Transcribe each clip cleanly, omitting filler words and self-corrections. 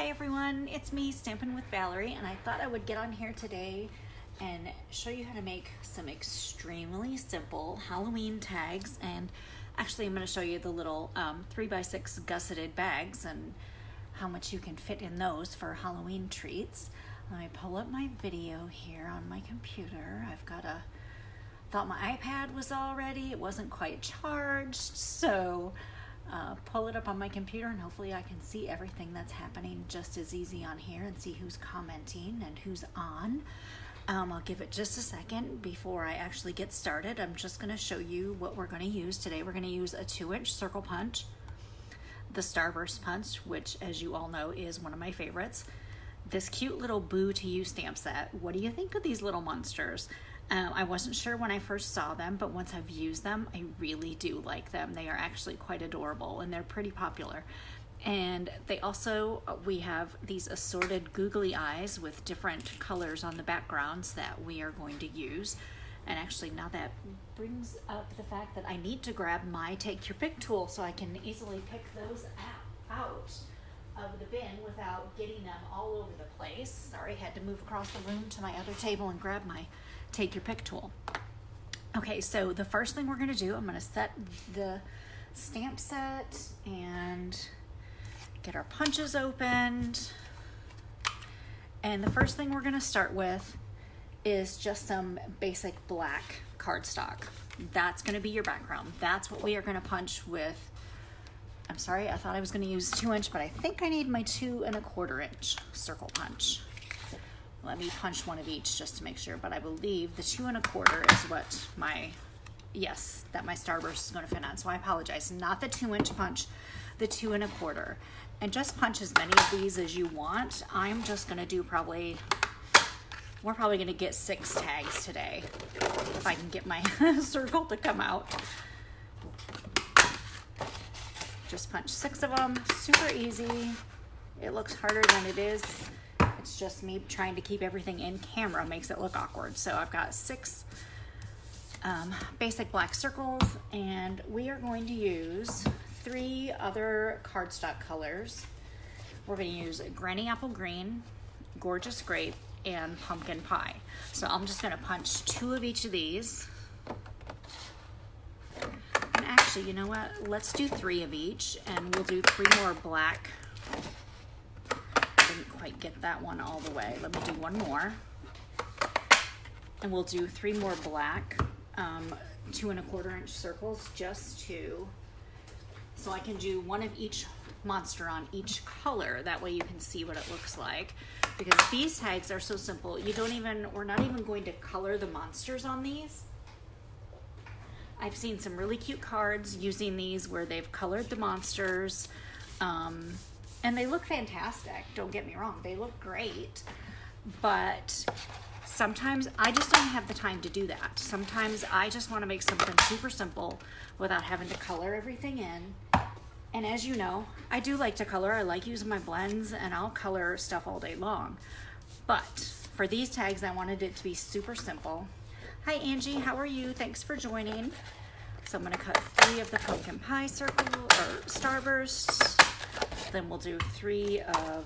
Hi everyone, it's me, Stampin' with Valerie, and I thought I would get on here today and show you how to make some extremely simple Halloween tags. And actually I'm going to show you the little 3x6 gusseted bags and how much you can fit in those for Halloween treats. Let me pull up my video here on my computer. Thought my iPad was all ready. It wasn't quite charged, so pull it up on my computer and hopefully I can see everything that's happening just as easy on here and see who's commenting and who's on. I'll give it just a second before I actually get started. I'm just going to show you what we're going to use today. We're going to use a 2-inch circle punch, the Starburst punch, which as you all know is one of my favorites, this cute little Boo to You stamp set. What do you think of these little monsters? I wasn't sure when I first saw them, but once I've used them, I really do like them. They are actually quite adorable and they're pretty popular. And they also, we have these assorted googly eyes with different colors on the backgrounds that we are going to use. And actually now that brings up the fact that I need to grab my Take Your Pick tool so I can easily pick those out of the bin without getting them all over the place. Sorry, I had to move across the room to my other table and grab my Take Your Pick tool. Okay, so the first thing we're going to do, I'm going to set the stamp set and get our punches opened. And the first thing we're going to start with is just some basic black cardstock. That's going to be your background. That's what we are going to punch with. I'm sorry, I thought I was going to use 2-inch, but I think I need my 2 1/4-inch circle punch. Let me punch one of each just to make sure, but I believe the 2 1/4 is what my Starburst is going to fit on. So I apologize, not the 2-inch punch, the 2 1/4. And just punch as many of these as you want. I'm just going to do we're probably going to get 6 tags today if I can get my circle to come out. Just punch 6 of them, super easy. It looks harder than it is. It's just me trying to keep everything in camera makes it look awkward. So I've got 6 basic black circles, and we are going to use 3 other cardstock colors. We're going to use Granny Apple Green, Gorgeous Grape, and Pumpkin Pie. So I'm just going to punch 2 of each of these. And actually, you know what? Let's do 3 of each, and we'll do 3 more black. Didn't quite get that one all the way. Let me do 1 more. And we'll do 3 more black 2 1/4-inch circles, just 2. So I can do 1 of each monster on each color. That way you can see what it looks like. Because these tags are so simple. We're not even going to color the monsters on these. I've seen some really cute cards using these where they've colored the monsters. And they look fantastic, don't get me wrong, they look great, but sometimes I just don't have the time to do that. Sometimes I just want to make something super simple without having to color everything in. And as you know, I do like to color. I like using my blends, and I'll color stuff all day long. But for these tags, I wanted it to be super simple. Hi Angie, how are you? Thanks for joining. So I'm going to cut 3 of the Pumpkin Pie circle or Starbursts. Then we'll do 3 of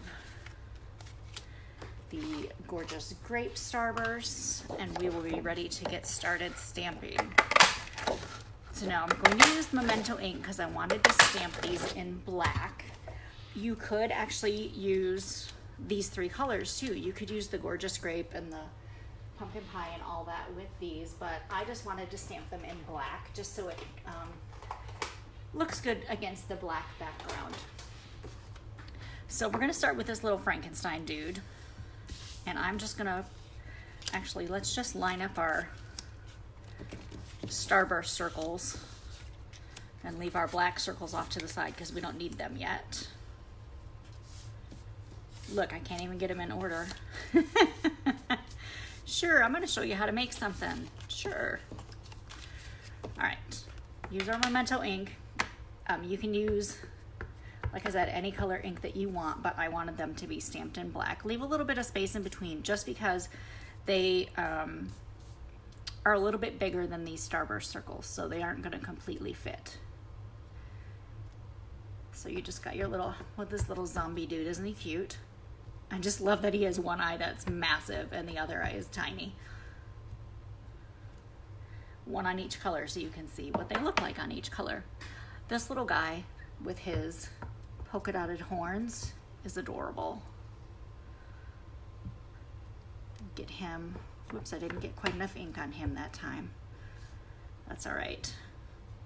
the Gorgeous Grape Starbursts, and we will be ready to get started stamping. So now I'm going to use Memento ink because I wanted to stamp these in black. You could actually use these 3 colors too. You could use the Gorgeous Grape and the Pumpkin Pie and all that with these, but I just wanted to stamp them in black just so it looks good against the black background. So we're going to start with this little Frankenstein dude, and I'm just going to let's just line up our Starburst circles and leave our black circles off to the side because we don't need them yet. Look, I can't even get them in order. Sure, I'm going to show you how to make something. Sure. All right, use our Memento ink. You can use, like I said, any color ink that you want, but I wanted them to be stamped in black. Leave a little bit of space in between just because they are a little bit bigger than these Starburst circles, so they aren't going to completely fit. So you just got your little, with this little zombie dude, isn't he cute? I just love that he has one eye that's massive and the other eye is tiny. One on each color so you can see what they look like on each color. This little guy with his polka dotted horns is adorable. Get him, whoops, I didn't get quite enough ink on him that time. That's all right.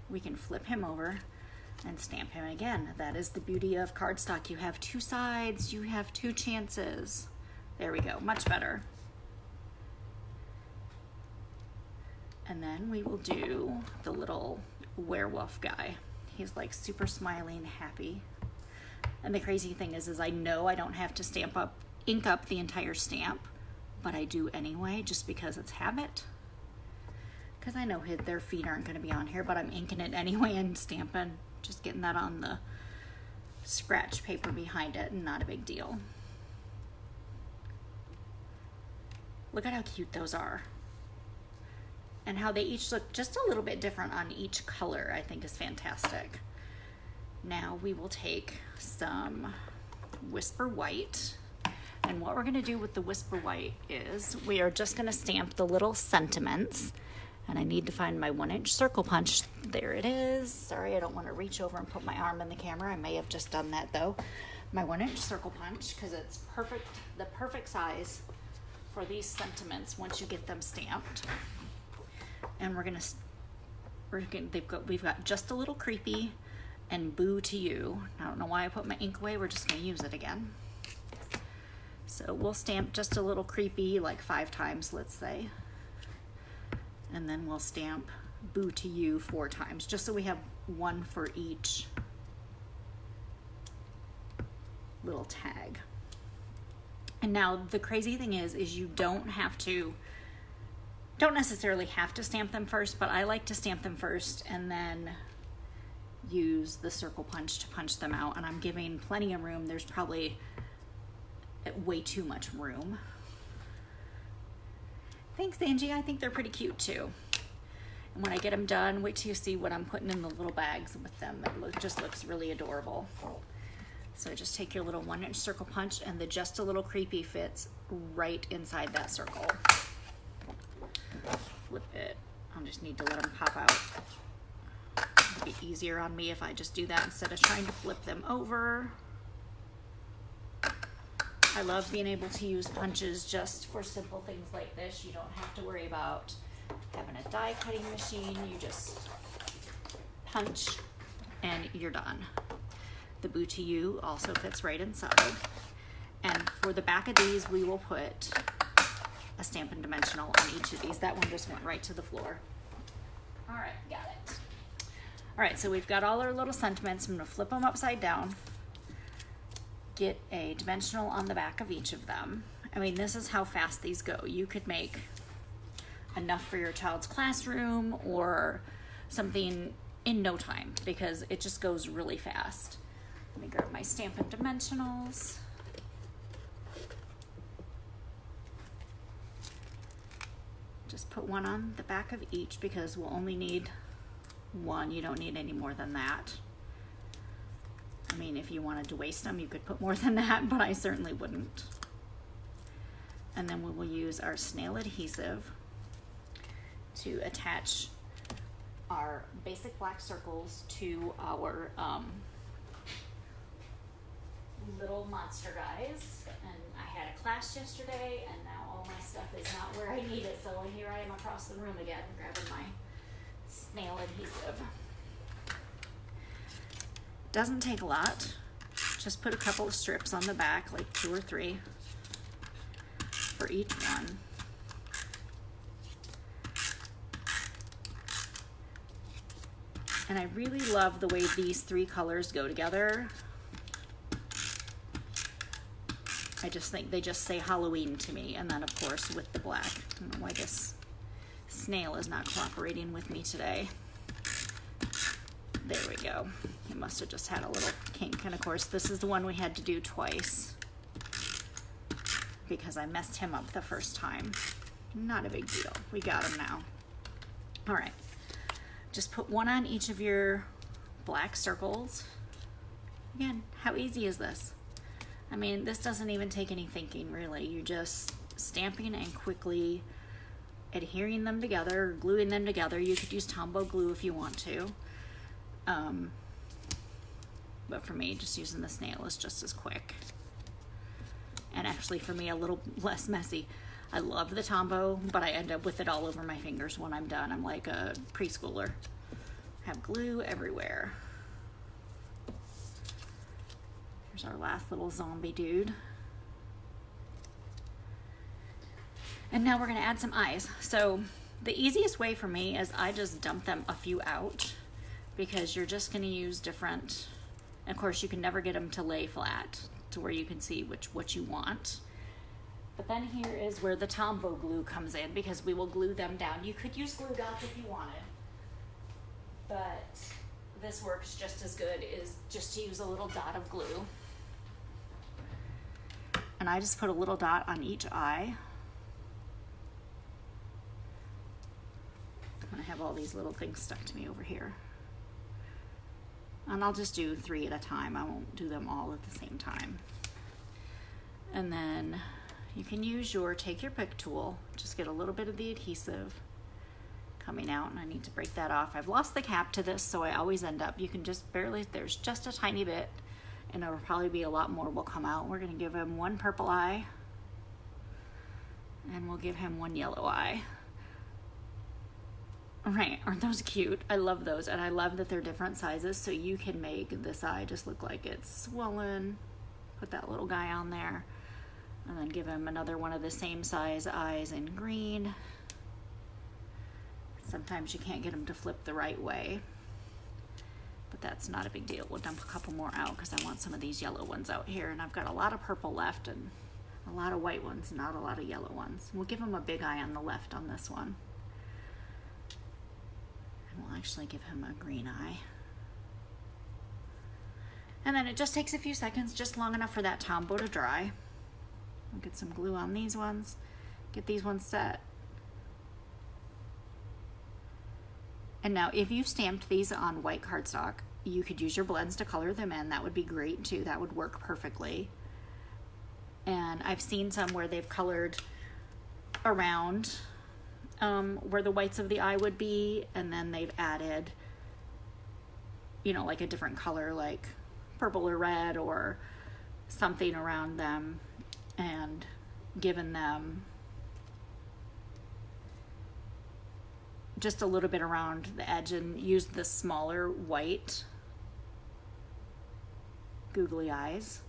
We can flip him over and stamp him again. That is the beauty of cardstock. You have two sides, you have two chances. There we go, much better. And then we will do the little werewolf guy. He's like super smiley and happy. And the crazy thing is I know I don't have to ink up the entire stamp, but I do anyway, just because it's habit. Because I know their feet aren't gonna be on here, but I'm inking it anyway and stamping, just getting that on the scratch paper behind it, and not a big deal. Look at how cute those are. And how they each look just a little bit different on each color, I think is fantastic. Now we will take some Whisper White. And what we're gonna do with the Whisper White is we are just gonna stamp the little sentiments. And I need to find my 1-inch circle punch. There it is. Sorry, I don't wanna reach over and put my arm in the camera. I may have just done that though. My 1-inch circle punch, because it's perfect, the perfect size for these sentiments once you get them stamped. And we've got Just a Little Creepy and Boo to You. I don't know why I put my ink away. We're just gonna use it again. So we'll stamp Just a Little Creepy like 5 times, let's say. And then we'll stamp Boo to You 4 times, just so we have one for each little tag. And now the crazy thing is you don't necessarily have to stamp them first, but I like to stamp them first and then use the circle punch to punch them out. And I'm giving plenty of room. There's probably way too much room. Thanks, Angie. I think they're pretty cute too. And when I get them done, wait till you see what I'm putting in the little bags with them. It just looks really adorable. So just take your little 1-inch circle punch, and the Just a Little Creepy fits right inside that circle. Flip it. I'll just need to let them pop out. It'll be easier on me if I just do that instead of trying to flip them over. I love being able to use punches just for simple things like this. You don't have to worry about having a die cutting machine. You just punch and you're done. The Boo to You also fits right inside. And for the back of these, we will put a Stampin' Dimensional on each of these. That one just went right to the floor. All right, got it. All right, so we've got all our little sentiments. I'm gonna flip them upside down, get a dimensional on the back of each of them. I mean, this is how fast these go. You could make enough for your child's classroom or something in no time, because it just goes really fast. Let me grab my Stampin' Dimensionals. Just put one on the back of each because we'll only need one. You don't need any more than that. I mean, if you wanted to waste them, you could put more than that, but I certainly wouldn't. And then we will use our snail adhesive to attach our basic black circles to our little monster guys. And I had a class yesterday, and now all my stuff is not where I need it, so here I am across the room again grabbing my snail adhesive. Doesn't take a lot. Just put a couple of strips on the back, like 2 or 3 for each one. And I really love the way these 3 colors go together. I just think they just say Halloween to me. And then of course with the black. I don't know why this snail is not cooperating with me today. There we go. It must have just had a little kink. And of course this is the one we had to do twice because I messed him up the first time. Not a big deal. We got him now. All right. Just put one on each of your black circles. Again, how easy is this? I mean, this doesn't even take any thinking, really. You just stamping and quickly adhering them together, gluing them together. You could use Tombow glue if you want to. But for me, just using the snail is just as quick. And actually, for me, a little less messy. I love the Tombow, but I end up with it all over my fingers when I'm done. I'm like a preschooler. I have glue everywhere. Here's our last little zombie dude. And now we're gonna add some eyes. So the easiest way for me is I just dump them a few out, because you're just gonna use different, of course you can never get them to lay flat to where you can see what you want. But then here is where the Tombow glue comes in, because we will glue them down. You could use glue dots if you wanted, but this works just as good, is just to use a little dot of glue. And I just put a little dot on each eye. I have all these little things stuck to me over here. And I'll just do 3 at a time. I won't do them all at the same time. And then you can use take your pick tool, just get a little bit of the adhesive coming out, and I need to break that off. I've lost the cap to this, so I always end up, you can just barely, there's just a tiny bit, and it'll probably be a lot more will come out. We're gonna give him 1 purple eye, and we'll give him 1 yellow eye. Right, aren't those cute? I love those, and I love that they're different sizes, so you can make this eye just look like it's swollen. Put that little guy on there, and then give him another one of the same size eyes in green. Sometimes you can't get them to flip the right way, but that's not a big deal. We'll dump a couple more out because I want some of these yellow ones out here, and I've got a lot of purple left and a lot of white ones, not a lot of yellow ones. We'll give him a big eye on the left on this one. We'll actually give him a green eye. And then it just takes a few seconds, just long enough for that Tombow to dry. We'll get some glue on these ones, get these ones set. And now if you stamped these on white cardstock, you could use your blends to color them in. That would be great too. That would work perfectly. And I've seen some where they've colored around where the whites of the eye would be, and then they've added, you know, like a different color, like purple or red or something around them, and given them just a little bit around the edge, and used the smaller white googly eyes.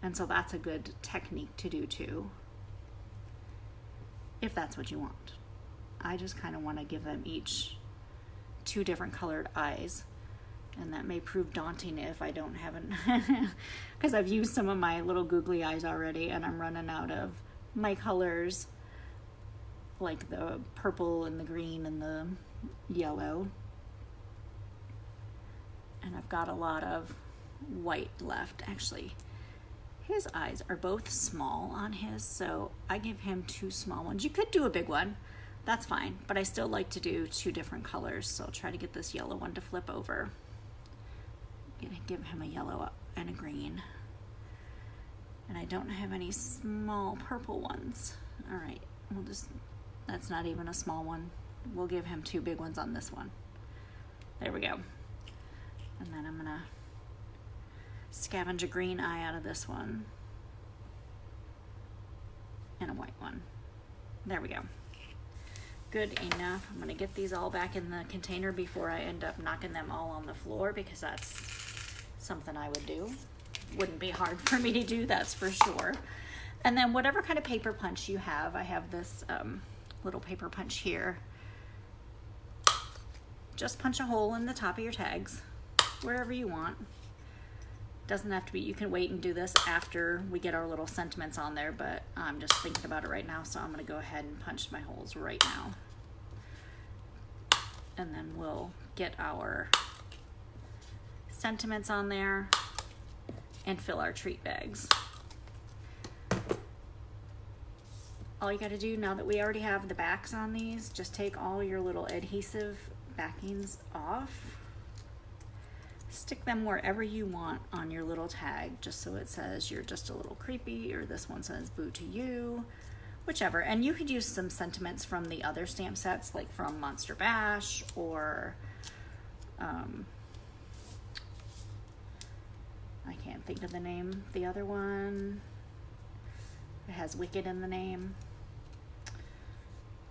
And so that's a good technique to do too, if that's what you want. I just kind of want to give them each 2 different colored eyes, and that may prove daunting if I don't have an because I've used some of my little googly eyes already, and I'm running out of my colors, like the purple and the green and the yellow, and I've got a lot of white left. Actually, his eyes are both small on his, so I give him 2 small ones. You could do a big one, that's fine, but I still like to do 2 different colors, so I'll try to get this yellow one to flip over. I'm gonna give him a yellow and a green. And I don't have any small purple ones. All right, we'll just, that's not even a small one. We'll give him 2 big ones on this one. There we go. And then I'm gonna scavenge a green eye out of this one and a white one. There we go. Good enough. I'm gonna get these all back in the container before I end up knocking them all on the floor, because that's something I would do. Wouldn't be hard for me to do, that's for sure. And then whatever kind of paper punch you have, I have this little paper punch here. Just punch a hole in the top of your tags, wherever you want. Doesn't have to be, you can wait and do this after we get our little sentiments on there, but I'm just thinking about it right now, so I'm gonna go ahead and punch my holes right now. And then we'll get our sentiments on there and fill our treat bags. All you gotta do, now that we already have the backs on these, just take all your little adhesive backings off. Stick them wherever you want on your little tag, just so it says you're just a little creepy, or this one says boo to you, whichever. And you could use some sentiments from the other stamp sets, like from Monster Bash, or I can't think of the name. The other one, it has Wicked in the name,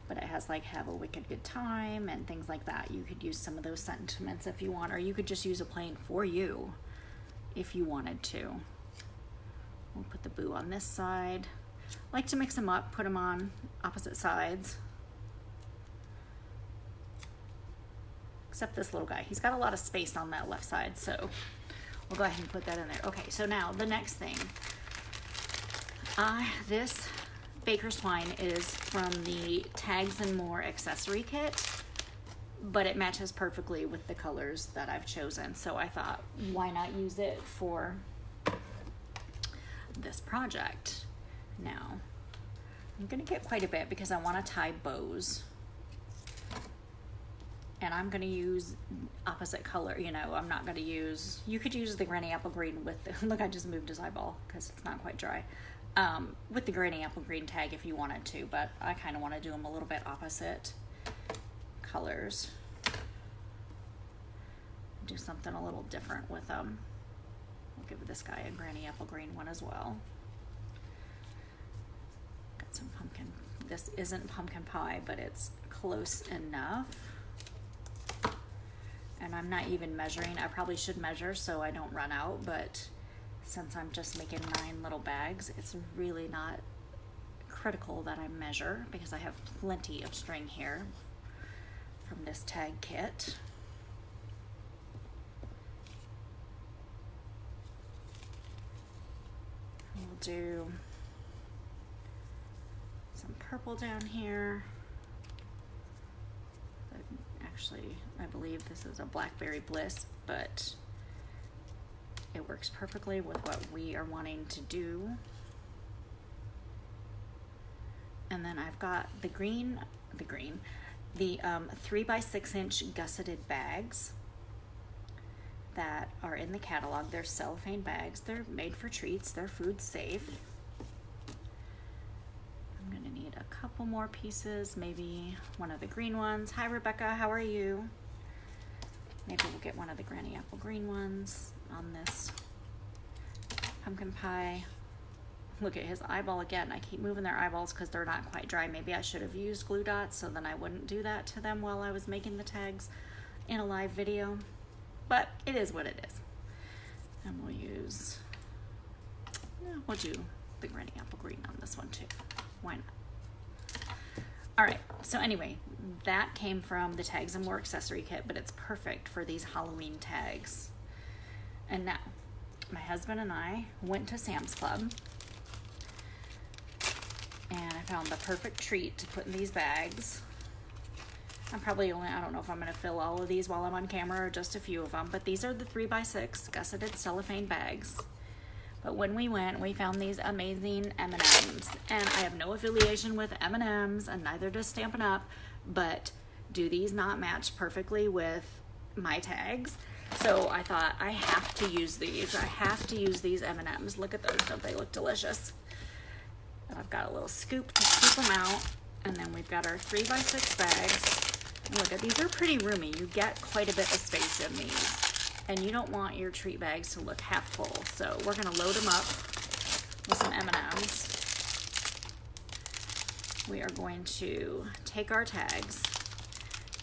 but it has like have a wicked good time and things like that. You could use some of those sentiments if you want, or you could just use a plain for you if you wanted to. We'll put the boo on this side. Like to mix them up, put them on opposite sides. Except this little guy. He's got a lot of space on that left side, so we'll go ahead and put that in there. Okay, so now the next thing. This Baker's Twine is from the Tags and More accessory kit, but it matches perfectly with the colors that I've chosen. So I thought, why not use it for this project? Now, I'm gonna get quite a bit because I wanna tie bows. And I'm gonna use opposite color, you know, I'm not gonna use, you could use the Granny Apple Green with, look, I just moved his eyeball because it's not quite dry. With the Granny Apple Green tag if you wanted to, but I kind of want to do them a little bit opposite colors. Do something a little different with them. We'll give this guy a Granny Apple Green one as well. Got some pumpkin. This isn't pumpkin pie, but it's close enough. And I'm not even measuring. I probably should measure so I don't run out, but since I'm just making 9 little bags, it's really not critical that I measure because I have plenty of string here from this tag kit. We'll do some purple down here. Actually, I believe this is a Blackberry Bliss, but it works perfectly with what we are wanting to do. And then I've got the 3x6 inch gusseted bags that are in the catalog. They're cellophane bags. They're made for treats. They're food safe. I'm gonna need a couple more pieces, maybe one of the green ones. Hi Rebecca, how are you? Maybe we'll get one of the Granny Apple Green ones on this pumpkin pie. Look at his eyeball again. I keep moving their eyeballs because they're not quite dry. Maybe I should have used glue dots so then I wouldn't do that to them while I was making the tags in a live video. But it is what it is. And we'll use, we'll do the Granny Apple Green on this one too. Why not? All right, so anyway, that came from the Tags and More accessory kit, but it's perfect for these Halloween tags. And now, my husband and I went to Sam's Club, and I found the perfect treat to put in these bags. I'm probably only, I don't know if I'm gonna fill all of these while I'm on camera or just a few of them, but these are the 3x6 gusseted cellophane bags. But when we went, we found these amazing M&Ms, and I have no affiliation with M&Ms, and neither does Stampin' Up, but do these not match perfectly with my tags? So I thought, I have to use these. I have to use these M&Ms. Look at those, don't they look delicious? And I've got a little scoop to scoop them out, and then we've got our 3x6 bags. And look at these, are pretty roomy. You get quite a bit of space in these. And you don't want your treat bags to look half full. So we're gonna load them up with some M&Ms. We are going to take our tags,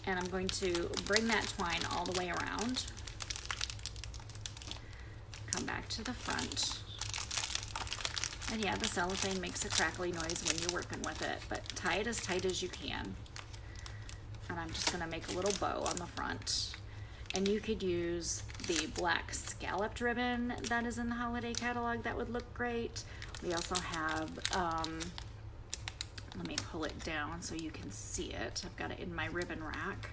and I'm going to bring that twine all the way around. Come back to the front. And yeah, the cellophane makes a crackly noise when you're working with it, but tie it as tight as you can. And I'm just gonna make a little bow on the front. And you could use the black scalloped ribbon that is in the holiday catalog. That would look great. We also have, let me pull it down so you can see it. I've got it in my ribbon rack.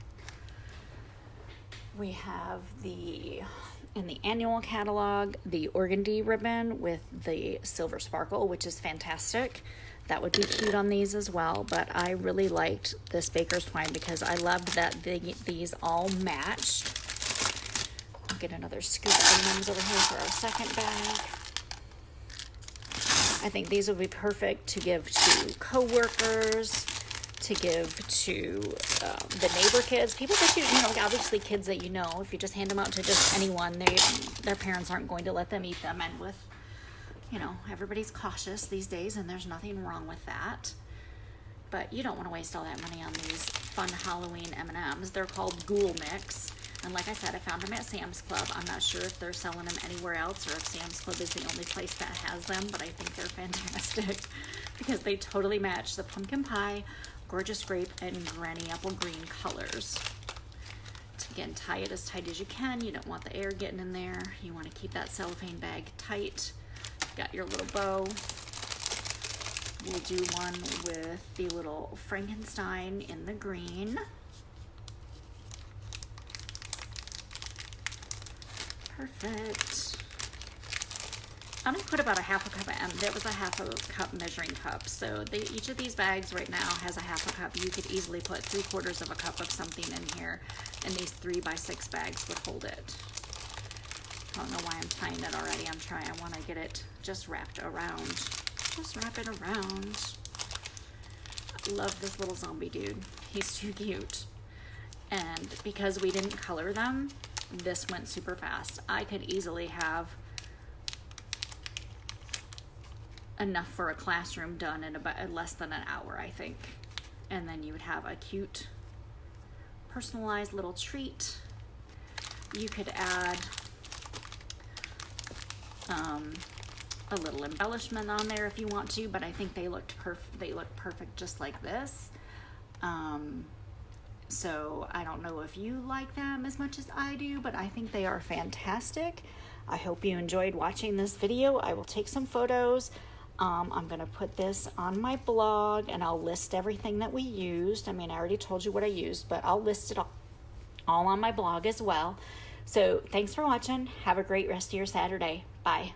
We have in the annual catalog, the organdy ribbon with the silver sparkle, which is fantastic. That would be cute on these as well, but I really liked this Baker's Twine because I loved that these all matched. get another scoop of M&Ms over here for our second bag. I think these would be perfect to give to coworkers, to give to the neighbor kids, people that you know, obviously kids that you know. If you just hand them out to just anyone, their parents aren't going to let them eat them. And with, you know, everybody's cautious these days, and there's nothing wrong with that. But you don't want to waste all that money on these fun Halloween M&Ms. They're called Ghoul Mix. And like I said, I found them at Sam's Club. I'm not sure if they're selling them anywhere else or if Sam's Club is the only place that has them, but I think they're fantastic because they totally match the pumpkin pie, gorgeous grape, and granny apple green colors. Again, tie it as tight as you can. You don't want the air getting in there. You want to keep that cellophane bag tight. Got your little bow. We'll do one with the little Frankenstein in the green. Perfect. I'm gonna put about a half a cup of that was a half a cup measuring cup. So each of these bags right now has a half a cup. You could easily put 3/4 of a cup of something in here, and these 3x6 bags would hold it. I don't know why I'm tying it already. I want to get it just wrapped around. Just wrap it around. I love this little zombie dude. He's too cute. And because we didn't color them, this went super fast. I could easily have enough for a classroom done in about less than an hour, I think. And then you would have a cute, personalized little treat. You could add a little embellishment on there if you want to, but I think they look perfect just like this. So I don't know if you like them as much as I do, but I think they are fantastic. I hope you enjoyed watching this video. I will take some photos. I'm going to put this on my blog, and I'll list everything that we used. I mean, I already told you what I used, but I'll list it all on my blog as well. So thanks for watching. Have a great rest of your Saturday. Bye.